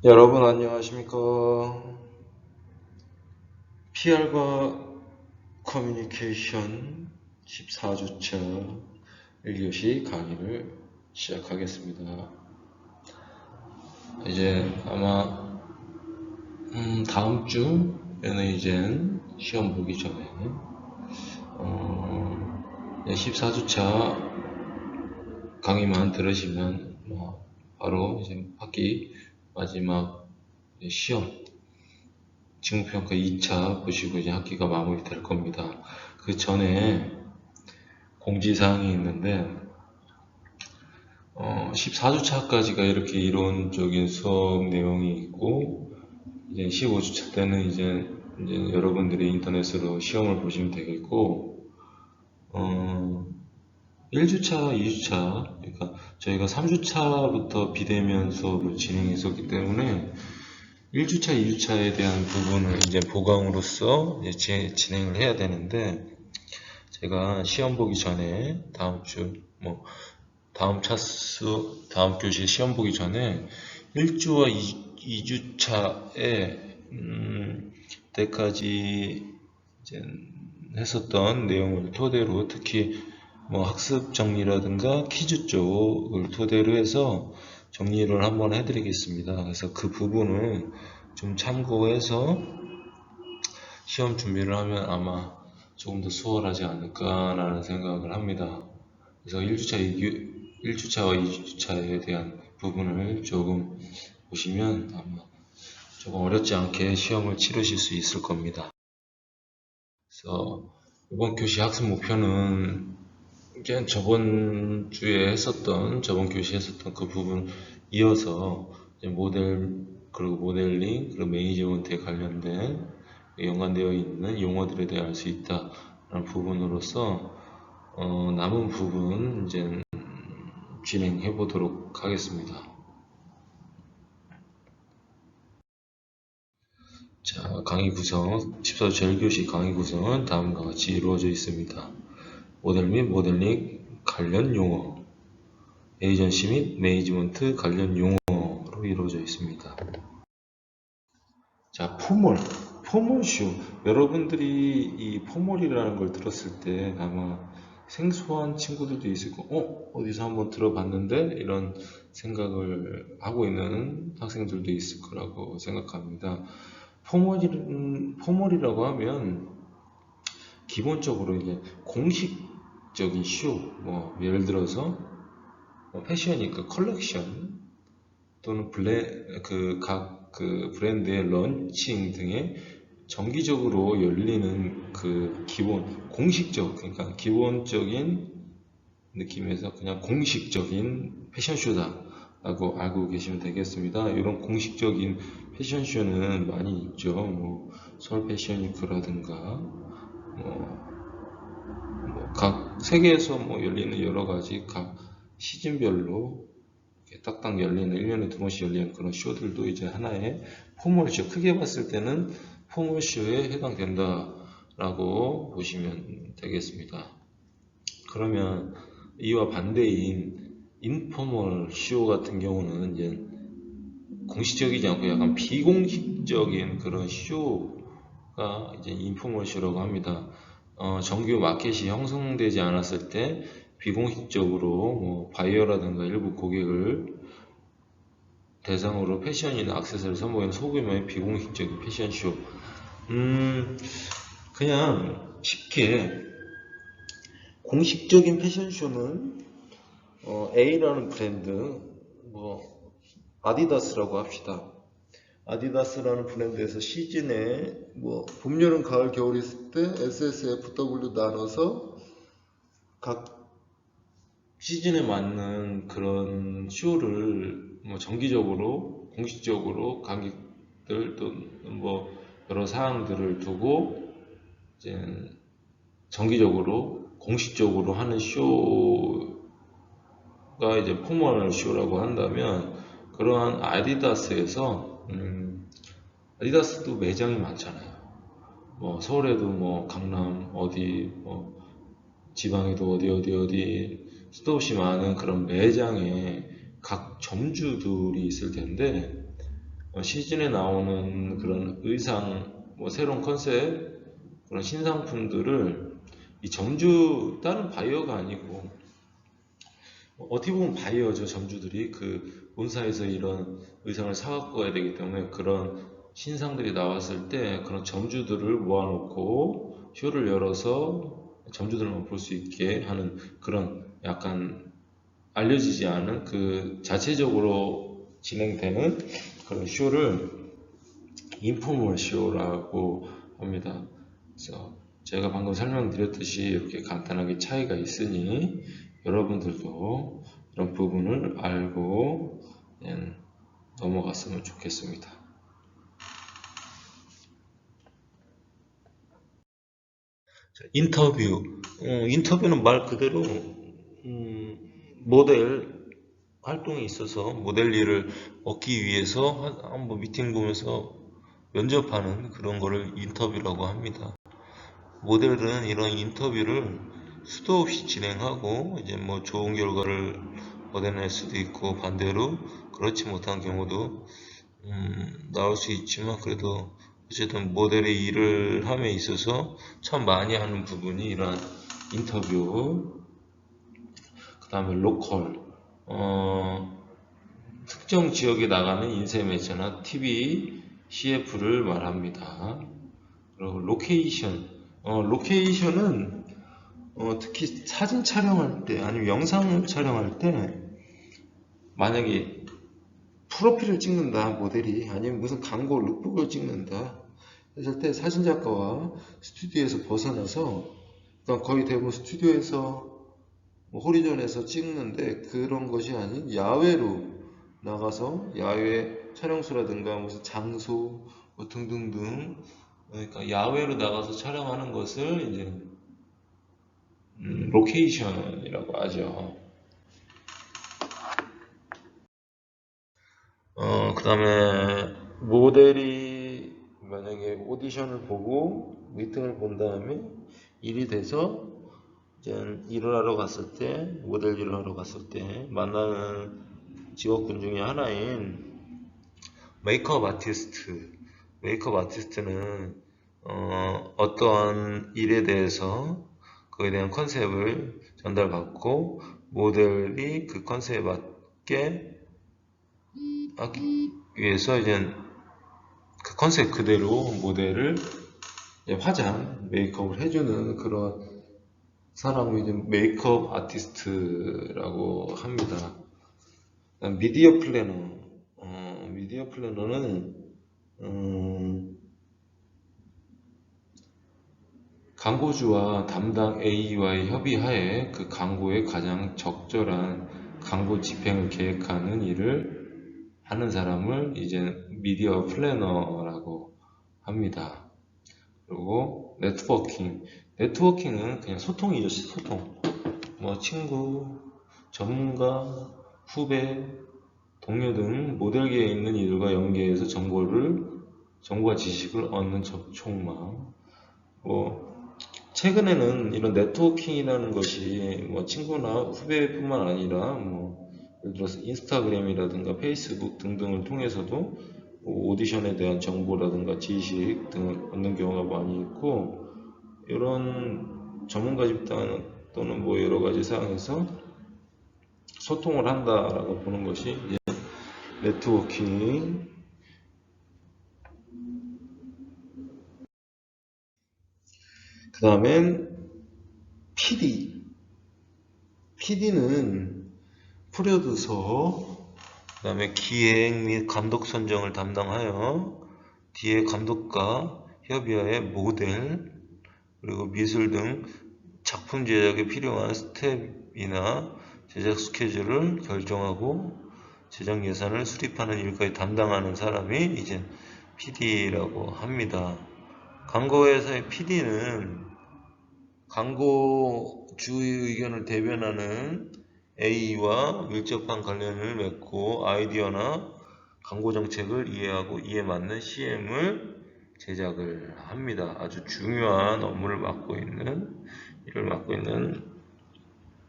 여러분 안녕하십니까? PR과 커뮤니케이션 14주차 1교시 강의를 시작하겠습니다. 이제 아마 다음 주에는 이제 시험 보기 전에 14주차 강의만 들으시면 바로 이제 학기 마지막 시험 직무평가 2차 보시고 이제 학기가 마무리 될 겁니다. 그 전에 공지사항이 있는데 14주차까지가 이렇게 이론적인 수업 내용이 있고 이제 15주차 때는 이제 여러분들이 인터넷으로 시험을 보시면 되겠고 1주차, 2주차 그러니까 저희가 3주차부터 비대면 수업을 진행했었기 때문에 1주차, 2주차에 대한 부분을 이제 보강으로서 이제 진행을 해야 되는데 제가 시험 보기 전에 다음 주 다음 교시 시험 보기 전에 1주와 2주차에 때까지 이제 했었던 내용을 토대로 특히 학습 정리라든가 퀴즈 쪽을 토대로 해서 정리를 한번 해드리겠습니다. 그래서 그 부분을 좀 참고해서 시험 준비를 하면 아마 조금 더 수월하지 않을까라는 생각을 합니다. 그래서 1주차와 2주차에 대한 부분을 조금 보시면 아마 조금 어렵지 않게 시험을 치르실 수 있을 겁니다. 그래서 이번 교시 학습 목표는 이게 저번 교시에 했었던 그 부분 이어서 그리고 모델링, 그리고 매니지먼트에 관련된 연관되어 있는 용어들에 대해 알 수 있다라는 부분으로서 남은 부분 이제 진행해 보도록 하겠습니다. 자, 강의 구성, 14주 1교시 강의 구성은 다음과 같이 이루어져 있습니다. 모델 및 모델링 관련 용어, 에이전시 및 매니지먼트 관련 용어로 이루어져 있습니다. 자, 포멀쇼. 여러분들이 이 포멀이라는 걸 들었을 때 아마 생소한 친구들도 있을 거고, 어디서 한번 들어봤는데? 이런 생각을 하고 있는 학생들도 있을 거라고 생각합니다. 포멀이라고 하면 기본적으로 이제 공식적인 쇼, 예를 들어서 패션이니까 컬렉션 또는 각 브랜드의 런칭 등의 정기적으로 열리는 그 그러니까 기본적인 느낌에서 그냥 공식적인 패션쇼다라고 알고 계시면 되겠습니다. 이런 공식적인 패션쇼는 많이 있죠. 서울 패션위크라든가, 각 세계에서 열리는 여러 가지 각 시즌별로 딱딱 열리는 1년에 2번씩 열리는 그런 쇼들도 이제 하나의 포멀쇼, 크게 봤을 때는 포멀쇼에 해당된다라고 보시면 되겠습니다. 그러면 이와 반대인 인포멀 쇼 같은 경우는 이제 공식적이지 않고 약간 비공식적인 그런 쇼가 이제 인포멀 쇼라고 합니다. 정규 마켓이 형성되지 않았을 때 비공식적으로 바이어라든가 일부 고객을 대상으로 패션이나 액세서리 선보이는 소규모의 비공식적인 패션쇼. 그냥 쉽게 공식적인 패션쇼는 A라는 브랜드, 아디다스라고 합시다. 아디다스라는 브랜드에서 시즌에 봄, 여름, 가을, 겨울 있을 때 SSFW 나눠서 각 시즌에 맞는 그런 쇼를 정기적으로 공식적으로 관객들 또 여러 사항들을 두고 이제 정기적으로 공식적으로 하는 쇼가 이제 포멀 쇼라고 한다면 그러한 아디다스에서 아디다스도 매장이 많잖아요. 서울에도 강남 어디 지방에도 어디 수도 없이 많은 그런 매장에 각 점주들이 있을 텐데 시즌에 나오는 그런 의상, 뭐 새로운 컨셉, 그런 신상품들을 이 점주, 다른 바이어가 아니고 어떻게 보면 바이어죠. 점주들이 그 본사에서 이런 의상을 사갖고 와야 되기 때문에 그런 신상들이 나왔을 때 그런 점주들을 모아놓고 쇼를 열어서 점주들만 볼 수 있게 하는 그런 약간 알려지지 않은 그 자체적으로 진행되는 그런 쇼를 인포멀 쇼라고 합니다. 그래서 제가 방금 설명드렸듯이 이렇게 간단하게 차이가 있으니 여러분들도 이런 부분을 알고 넘어갔으면 좋겠습니다. 인터뷰. 인터뷰는 말 그대로 모델 활동에 있어서 모델 일을 얻기 위해서 한번 미팅 보면서 면접하는 그런 거를 인터뷰라고 합니다. 모델은 이런 인터뷰를 수도 없이 진행하고 이제 뭐 좋은 결과를 얻어낼 수도 있고 반대로 그렇지 못한 경우도 나올 수 있지만 그래도 어쨌든 모델의 일을 함에 있어서 참 많이 하는 부분이 이러한 인터뷰, 그 다음에 로컬, 특정 지역에 나가는 인쇄 매체나 TV, CF를 말합니다. 그리고 로케이션, 로케이션은 특히 사진 촬영할 때 아니면 영상 촬영할 때 만약에 프로필을 찍는다 모델이 아니면 무슨 광고 룩북을 찍는다 했을 때 사진작가와 스튜디오에서 벗어나서 그러니까 거의 대부분 스튜디오에서 뭐 호리존에서 찍는데 그런 것이 아닌 야외로 나가서 야외 촬영소라든가 무슨 장소 뭐 등등등 그러니까 야외로 나가서 촬영하는 것을 이제 로케이션이라고 하죠. 그 다음에 모델이 만약에 오디션을 보고 미팅을 본 다음에 일이 돼서 이제 일을 하러 갔을 때 모델 일을 하러 갔을 때 만나는 직업군 중에 하나인 메이크업 아티스트. 메이크업 아티스트는 어떠한 일에 대해서 그에 대한 컨셉을 전달받고 모델이 그 컨셉에 맞게 하기 위해서 이제 그 컨셉 그대로 모델을 화장, 메이크업을 해주는 그런 사람을 이제 메이크업 아티스트라고 합니다. 미디어 플래너, 미디어 플래너는 광고주와 담당 A와의 협의하에 그 광고에 가장 적절한 광고 집행을 계획하는 일을 하는 사람을 이제 미디어 플래너라고 합니다. 그리고 네트워킹. 네트워킹은 그냥 소통이죠, 소통. 뭐 친구, 전문가, 후배, 동료 등 모델계에 있는 이들과 연계해서 정보와 지식을 얻는 접촉망. 뭐 최근에는 이런 네트워킹이라는 것이 뭐 친구나 후배뿐만 아니라 뭐 예를 들어서 인스타그램이라든가 페이스북 등등을 통해서도 뭐 오디션에 대한 정보라든가 지식 등을 얻는 경우가 많이 있고 이런 전문가 집단 또는 뭐 여러 가지 상황에서 소통을 한다라고 보는 것이 네트워킹. 그 다음엔 PD. PD는 프로듀서, 그 다음에 기획 및 감독 선정을 담당하여 뒤에 감독과 협의하에 모델, 그리고 미술 등 작품 제작에 필요한 스텝이나 제작 스케줄을 결정하고 제작 예산을 수립하는 일까지 담당하는 사람이 이제 PD라고 합니다. 광고회사의 PD는 광고주의 의견을 대변하는 A와 밀접한 관련을 맺고 아이디어나 광고 정책을 이해하고 이에 맞는 CM을 제작을 합니다. 아주 중요한 업무를 맡고 있는 일을 맡고 있는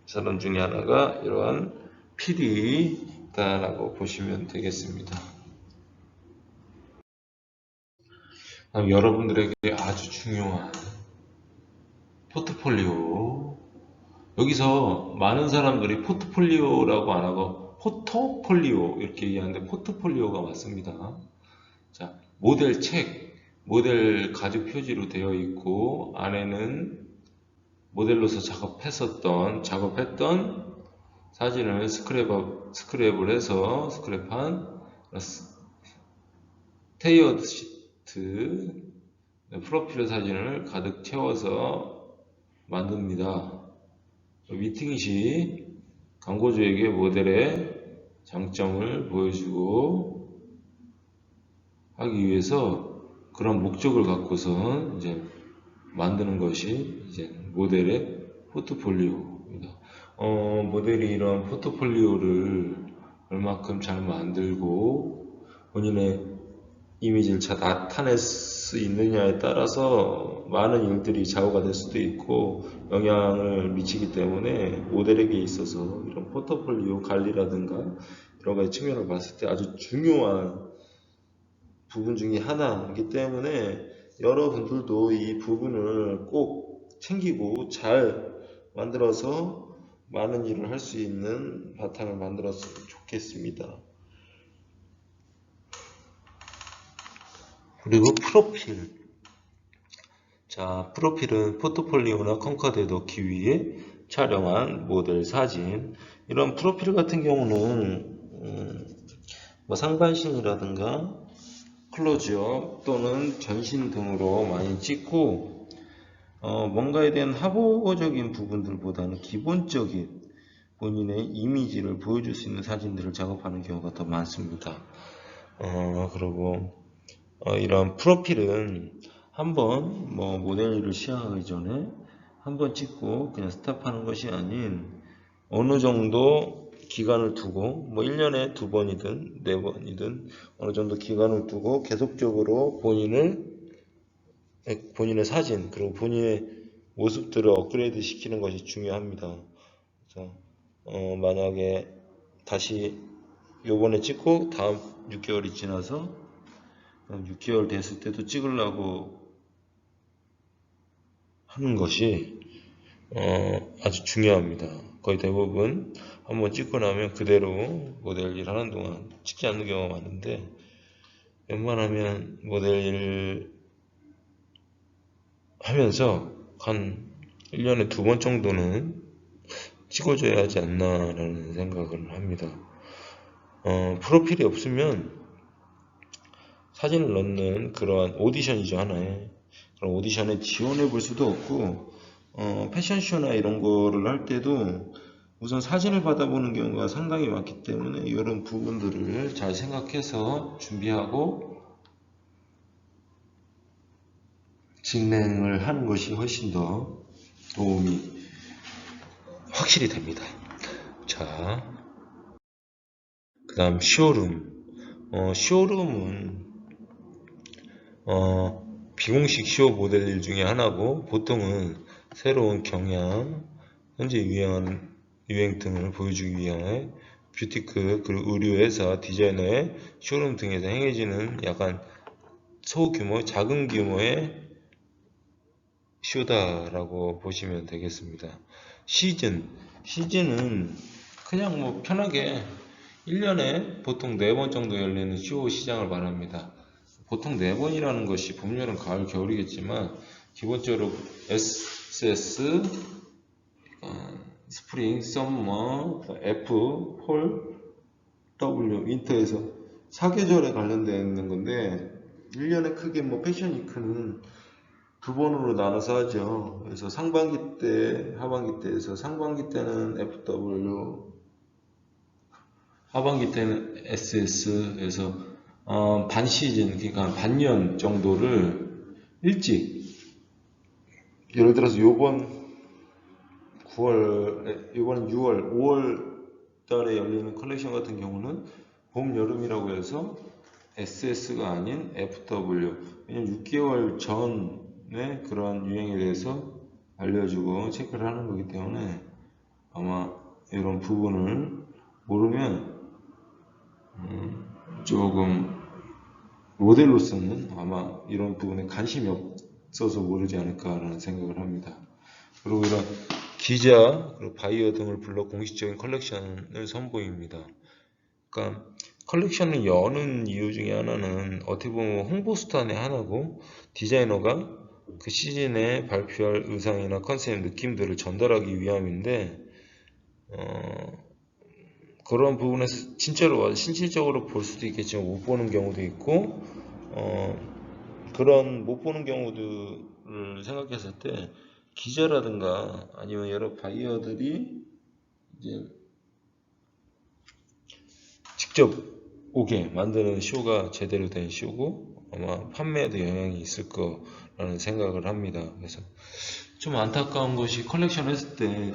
사람 중에 하나가 이러한 PD다라고 보시면 되겠습니다. 다음 여러분들에게 아주 중요한 포트폴리오. 여기서 많은 사람들이 포트폴리오라고 안 하고 포트폴리오 이렇게 얘기하는데 포트폴리오가 맞습니다. 자, 모델 책, 모델 가죽 표지로 되어 있고 안에는 모델로서 작업했던 사진을 스크랩을 해서 스크랩한 테이어드 시트, 프로필 사진을 가득 채워서 만듭니다. 미팅 시 광고주에게 모델의 장점을 보여주고 하기 위해서 그런 목적을 갖고선 이제 만드는 것이 이제 모델의 포트폴리오입니다. 모델이 이런 포트폴리오를 얼마큼 잘 만들고 본인의 이미지를 잘 나타낼 수 있느냐에 따라서 많은 일들이 좌우가 될 수도 있고 영향을 미치기 때문에 모델에게 있어서 이런 포트폴리오 관리라든가 여러 가지 측면을 봤을 때 아주 중요한 부분 중에 하나이기 때문에 여러분들도 이 부분을 꼭 챙기고 잘 만들어서 많은 일을 할 수 있는 바탕을 만들었으면 좋겠습니다. 그리고 프로필. 자, 프로필은 포트폴리오나 컨카드에 넣기 위해 촬영한 모델 사진. 이런 프로필 같은 경우는 뭐 상반신이라든가 클로즈업 또는 전신 등으로 많이 찍고 뭔가에 대한 합오적인 부분들보다는 기본적인 본인의 이미지를 보여줄 수 있는 사진들을 작업하는 경우가 더 많습니다. 그리고 이런 프로필은 한번 뭐 모델 일을 시작하기 전에 한번 찍고 그냥 스탑하는 것이 아닌 어느 정도 기간을 두고 뭐 1년에 2번이든 4번이든 어느 정도 기간을 두고 계속적으로 본인의 사진 그리고 본인의 모습들을 업그레이드 시키는 것이 중요합니다. 그래서 만약에 다시 요번에 찍고 다음 6개월이 지나서 6개월 됐을 때도 찍으려고 하는 것이 아주 중요합니다. 거의 대부분 한번 찍고 나면 그대로 모델 일 하는 동안 찍지 않는 경우가 많은데 웬만하면 모델 일 하면서 한 1년에 2번 정도는 찍어줘야 하지 않나라는 생각을 합니다. 프로필이 없으면 사진을 넣는 그러한 오디션이죠, 하나의. 그런 오디션에 지원해 볼 수도 없고, 패션쇼나 이런 거를 할 때도 우선 사진을 받아보는 경우가 상당히 많기 때문에 이런 부분들을 잘 생각해서 준비하고 진행을 하는 것이 훨씬 더 도움이 확실히 됩니다. 자, 그 다음 쇼룸. 쇼룸은 비공식 쇼 모델 일 중에 하나고 보통은 새로운 경향, 현재 유행 등을 보여주기 위해 뷰티크 그리고 의류회사, 디자이너의 쇼룸 등에서 행해지는 약간 소규모, 작은 규모의 쇼다라고 보시면 되겠습니다. 시즌은 그냥 뭐 편하게 1년에 보통 4번 정도 열리는 쇼 시장을 말합니다. 보통 4번이라는 것이 봄, 여름, 가을, 겨울이겠지만 기본적으로 SS, 스프링, 썸머, F, 폴, W, 윈터에서 사계절에 관련되어 있는 건데 1년에 크게 뭐 패션 위크는 2번으로 나눠서 하죠. 그래서 상반기 때, 하반기 때에서 상반기 때는 FW, 하반기 때는 SS에서 반 시즌, 그러니까 반년 정도를 일찍, 예를 들어서 요번 6월, 5월 달에 열리는 컬렉션 같은 경우는 봄, 여름이라고 해서 SS가 아닌 FW, 왜냐면 6개월 전에 그런 유행에 대해서 알려주고 체크를 하는 거기 때문에 아마 이런 부분을 모르면 조금 모델로서는 아마 이런 부분에 관심이 없어서 모르지 않을까라는 생각을 합니다. 그리고 이런 기자, 그리고 바이어 등을 불러 공식적인 컬렉션을 선보입니다. 그러니까 컬렉션을 여는 이유 중에 하나는 어떻게 보면 홍보 수단의 하나고, 디자이너가 그 시즌에 발표할 의상이나 컨셉 느낌들을 전달하기 위함인데, 그런 부분에서 진짜로 실질적으로 볼 수도 있겠지만 못 보는 경우도 있고, 그런 못 보는 경우들을 생각했을 때 기자라든가 아니면 여러 바이어들이 이제 직접 오게 만드는 쇼가 제대로 된 쇼고, 아마 판매에도 영향이 있을 거라는 생각을 합니다. 그래서 좀 안타까운 것이, 컬렉션 했을 때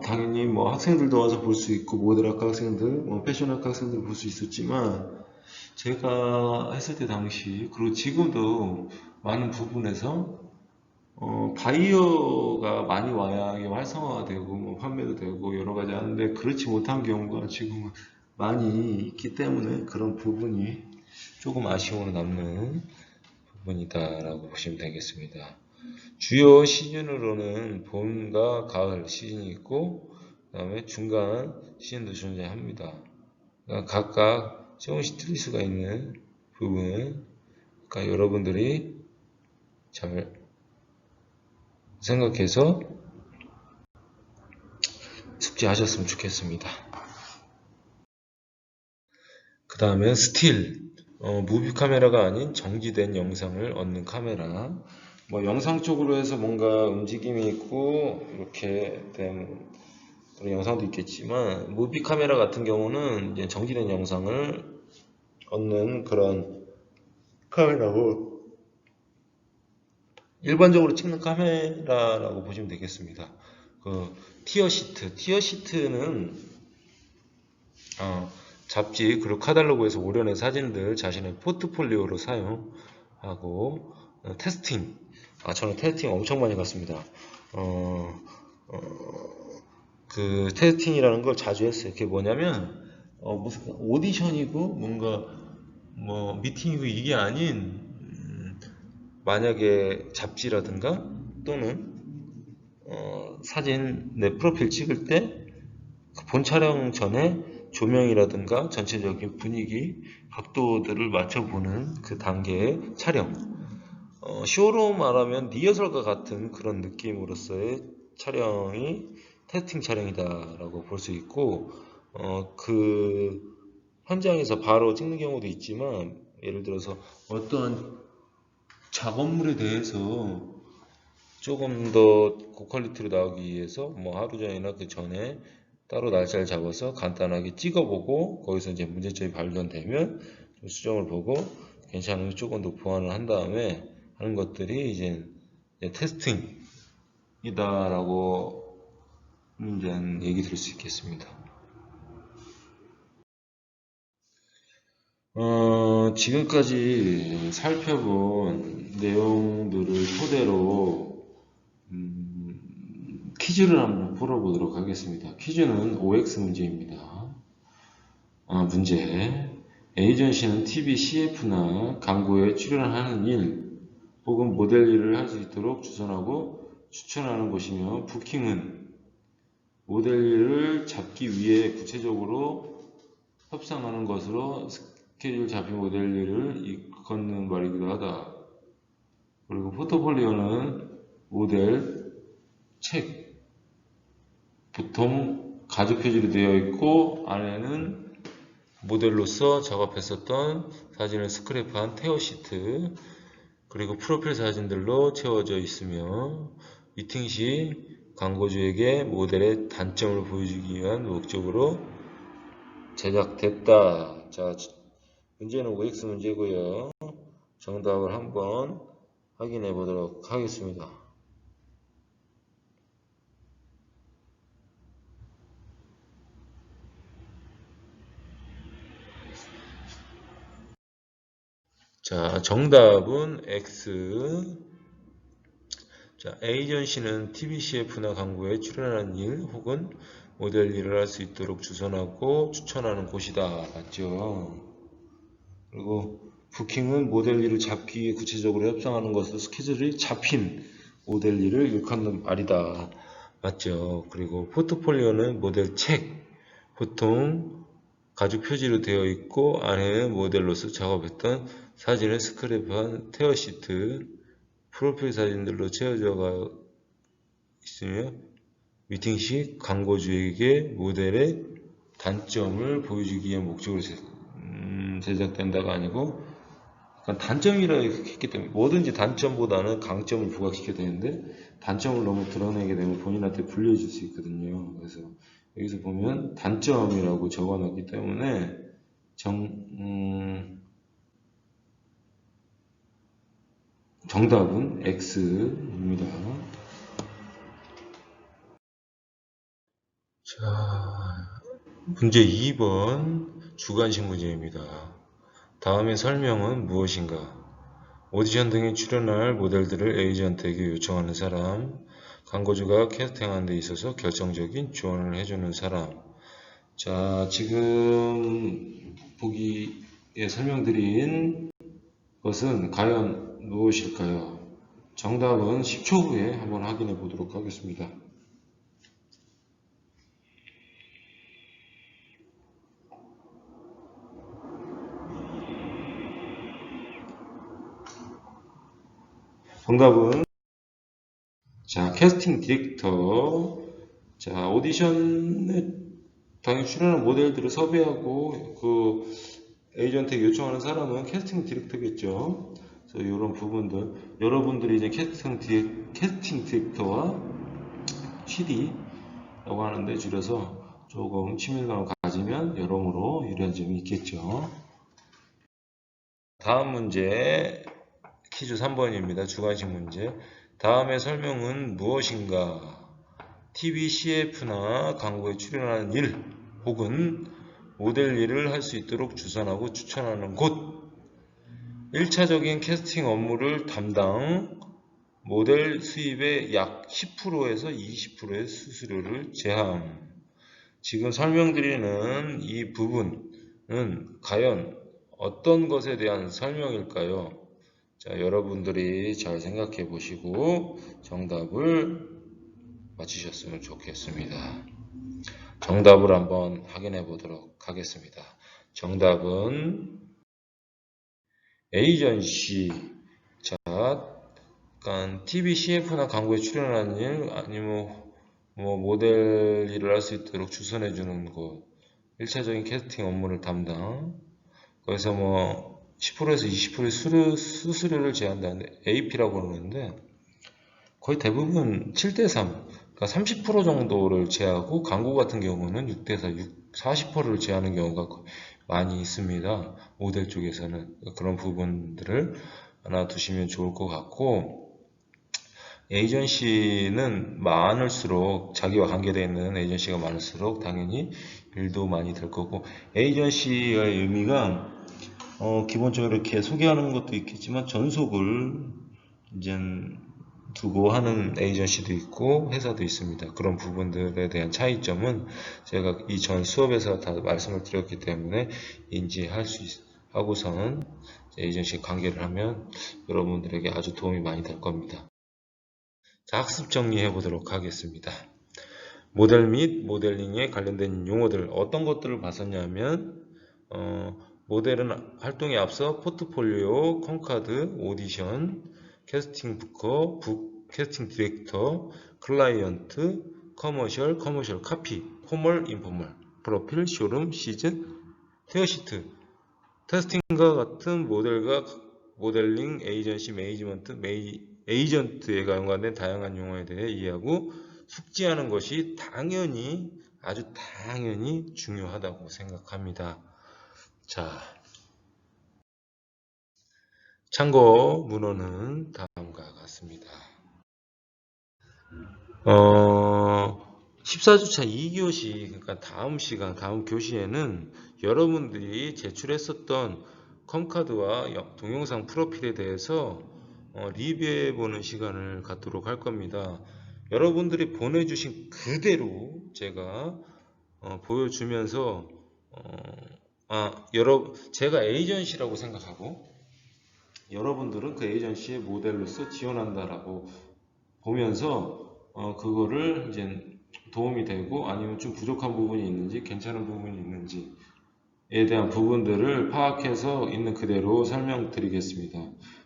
당연히 뭐 학생들도 와서 볼 수 있고, 모델학과 학생들, 뭐 패션학과 학생들 볼 수 있었지만, 제가 했을 때 당시, 그리고 지금도 많은 부분에서 바이어가 많이 와야 이게 활성화가 되고 뭐 판매도 되고 여러 가지 하는데, 그렇지 못한 경우가 지금은 많이 있기 때문에 그런 부분이 조금 아쉬움으로 남는 부분이다라고 보시면 되겠습니다. 주요 시즌으로는 봄과 가을 시즌이 있고, 그 다음에 중간 시즌도 존재합니다. 그러니까 각각 조금씩 틀릴 수가 있는 부분, 그러니까 여러분들이 잘 생각해서 숙지하셨으면 좋겠습니다. 그 다음에 스틸, 무비 카메라가 아닌 정지된 영상을 얻는 카메라. 뭐 영상 쪽으로 해서 뭔가 움직임이 있고 이렇게 된 그런 영상도 있겠지만, 무비 카메라 같은 경우는 이제 정지된 영상을 얻는 그런 카메라고, 일반적으로 찍는 카메라라고 보시면 되겠습니다. 그 티어 시트는 잡지 그리고 카탈로그에서 오려낸 사진들 자신의 포트폴리오로 사용하고, 테스팅. 저는 테스팅 엄청 많이 갔습니다. 그 테스팅이라는 걸 자주 했어요. 그게 뭐냐면 무슨 오디션이고 뭔가 뭐 미팅이고 이게 아닌, 만약에 잡지라든가 또는 사진 내 프로필 찍을 때 그 본 촬영 전에 조명이라든가 전체적인 분위기, 각도들을 맞춰보는 그 단계의 촬영. 쇼로 말하면 리허설과 같은 그런 느낌으로서의 촬영이 테스팅 촬영이다라고 볼 수 있고, 그 현장에서 바로 찍는 경우도 있지만, 예를 들어서 어떤 작업물에 대해서 조금 더 고퀄리티로 나오기 위해서 뭐 하루 전이나 그 전에 따로 날짜를 잡아서 간단하게 찍어보고, 거기서 이제 문제점이 발견되면 좀 수정을 보고 괜찮으면 조금 더 보완을 한 다음에 하는 것들이 이제 테스팅이다라고 이제 얘기 드릴 수 있겠습니다. 지금까지 살펴본 내용들을 토대로 퀴즈를 한번 풀어보도록 하겠습니다. 퀴즈는 OX 문제입니다. 문제. 에이전시는 TV, CF나 광고에 출연하는 일 혹은 모델 일을 할 수 있도록 주선하고 추천하는 곳이며, 부킹은 모델 일을 잡기 위해 구체적으로 협상하는 것으로 스케줄 잡힌 모델 일을 일컫는 말이기도 하다. 그리고 포트폴리오는 모델, 책, 보통 가죽 표지로 되어 있고 안에는 모델로서 작업했었던 사진을 스크랩한 테어 시트, 그리고 프로필 사진들로 채워져 있으며, 미팅 시 광고주에게 모델의 단점을 보여주기 위한 목적으로 제작됐다. 자, 문제는 OX 문제고요. 정답을 한번 확인해 보도록 하겠습니다. 자, 정답은 X. 자, 에이전시는 TV CF나 광고에 출연하는 일 혹은 모델 일을 할 수 있도록 주선하고 추천하는 곳이다. 맞죠? 그리고 부킹은 모델 2를 잡기 위해 구체적으로 협상하는 것으로 스케줄이 잡힌 모델 2를 일컫는 말이다. 맞죠? 그리고 포트폴리오는 모델 책, 보통 가죽 표지로 되어 있고 안에는 모델로서 작업했던 사진을 스크랩한 테어시트, 프로필 사진들로 채워져 있으며 미팅 시 광고주에게 모델의 단점을 보여주기 위한 목적으로 제작된다가 아니고 단점이라 했기 때문에 뭐든지 단점보다는 강점을 부각시켜야 되는데 단점을 너무 드러내게 되면 본인한테 불리해질 수 있거든요. 그래서 여기서 보면 단점이라고 적어놨기 때문에 정답은 X입니다. 자, 문제 2번 주관식 문제입니다. 다음의 설명은 무엇인가? 오디션 등에 출연할 모델들을 에이전트에게 요청하는 사람, 광고주가 캐스팅하는 데 있어서 결정적인 조언을 해주는 사람. 자, 지금 보기에 설명드린 것은 과연 무엇일까요? 정답은 10초 후에 한번 확인해 보도록 하겠습니다. 정답은 자, 캐스팅 디렉터. 자, 오디션에 당연히 출연한 모델들을 섭외하고 그 에이전트에게 요청하는 사람은 캐스팅 디렉터겠죠. 그래서 이런 부분들 여러분들이 이제 캐스팅 디렉터와 CD라고 하는데 줄여서 조금 친밀감을 가지면 여러모로 유리한 점이 있겠죠. 다음 문제 퀴즈 3번입니다. 주관식 문제. 다음의 설명은 무엇인가? TV CF나 광고에 출연하는 일 혹은 모델 일을 할 수 있도록 주선하고 추천하는 곳. 1차적인 캐스팅 업무를 담당, 모델 수입의 약 10%에서 20%의 수수료를 제한. 지금 설명드리는 이 부분은 과연 어떤 것에 대한 설명일까요? 자, 여러분들이 잘 생각해 보시고 정답을 맞히셨으면 좋겠습니다. 정답을 한번 확인해 보도록 하겠습니다. 정답은 에이전시. 자, 그러니까 TV CF나 광고에 출연하는 일 아니면 모델 일을 할 수 있도록 주선해 주는 곳. 1차적인 캐스팅 업무를 담당. 그래서 10%에서 20%의 수수료를 제한다는데 AP라고 그러는데 거의 대부분 7대3, 그러니까 30% 정도를 제하고 광고 같은 경우는 6대4, 40%를 제하는 경우가 많이 있습니다. 모델 쪽에서는 그런 부분들을 하나 두시면 좋을 것 같고, 에이전시는 많을수록 자기와 관계되어 있는 에이전시가 많을수록 당연히 일도 많이 될 거고, 에이전시의 의미가 기본적으로 이렇게 소개하는 것도 있겠지만 전속을 이제 두고 하는 에이전시도 있고 회사도 있습니다. 그런 부분들에 대한 차이점은 제가 이 전 수업에서 다 말씀을 드렸기 때문에 인지할 수 하고서는 에이전시 관계를 하면 여러분들에게 아주 도움이 많이 될 겁니다. 자, 학습 정리해 보도록 하겠습니다. 모델 및 모델링에 관련된 용어들 어떤 것들을 봤었냐면 모델은 활동에 앞서 포트폴리오, 컴카드, 오디션, 캐스팅 부커, 캐스팅 디렉터, 클라이언트, 커머셜 카피, 포멀, 인포멀, 프로필, 쇼룸, 시즌, 테어시트, 테스팅과 같은 모델과 모델링, 에이전시, 매니지먼트, 에이전트에 관련된 다양한 용어에 대해 이해하고 숙지하는 것이 당연히 아주 당연히 중요하다고 생각합니다. 자, 참고 문헌은 다음과 같습니다. 14주차 2교시, 그러니까 다음 시간, 다음 교시에는 여러분들이 제출했었던 컴카드와 동영상 프로필에 대해서 리뷰해보는 시간을 갖도록 할 겁니다. 여러분들이 보내주신 그대로 제가 보여주면서 제가 에이전시라고 생각하고 여러분들은 그 에이전시의 모델로서 지원한다라고 보면서 그거를 이제 도움이 되고 아니면 좀 부족한 부분이 있는지 괜찮은 부분이 있는지에 대한 부분들을 파악해서 있는 그대로 설명드리겠습니다.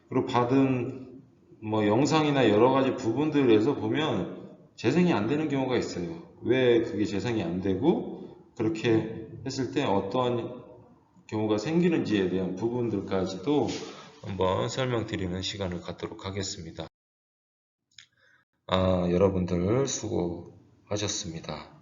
그리고 받은 뭐 영상이나 여러 가지 부분들에서 보면 재생이 안 되는 경우가 있어요. 왜 그게 재생이 안 되고 그렇게 했을 때 어떠한 경우가 생기는지에 대한 부분들까지도 한번 설명드리는 시간을 갖도록 하겠습니다. 여러분들 수고하셨습니다.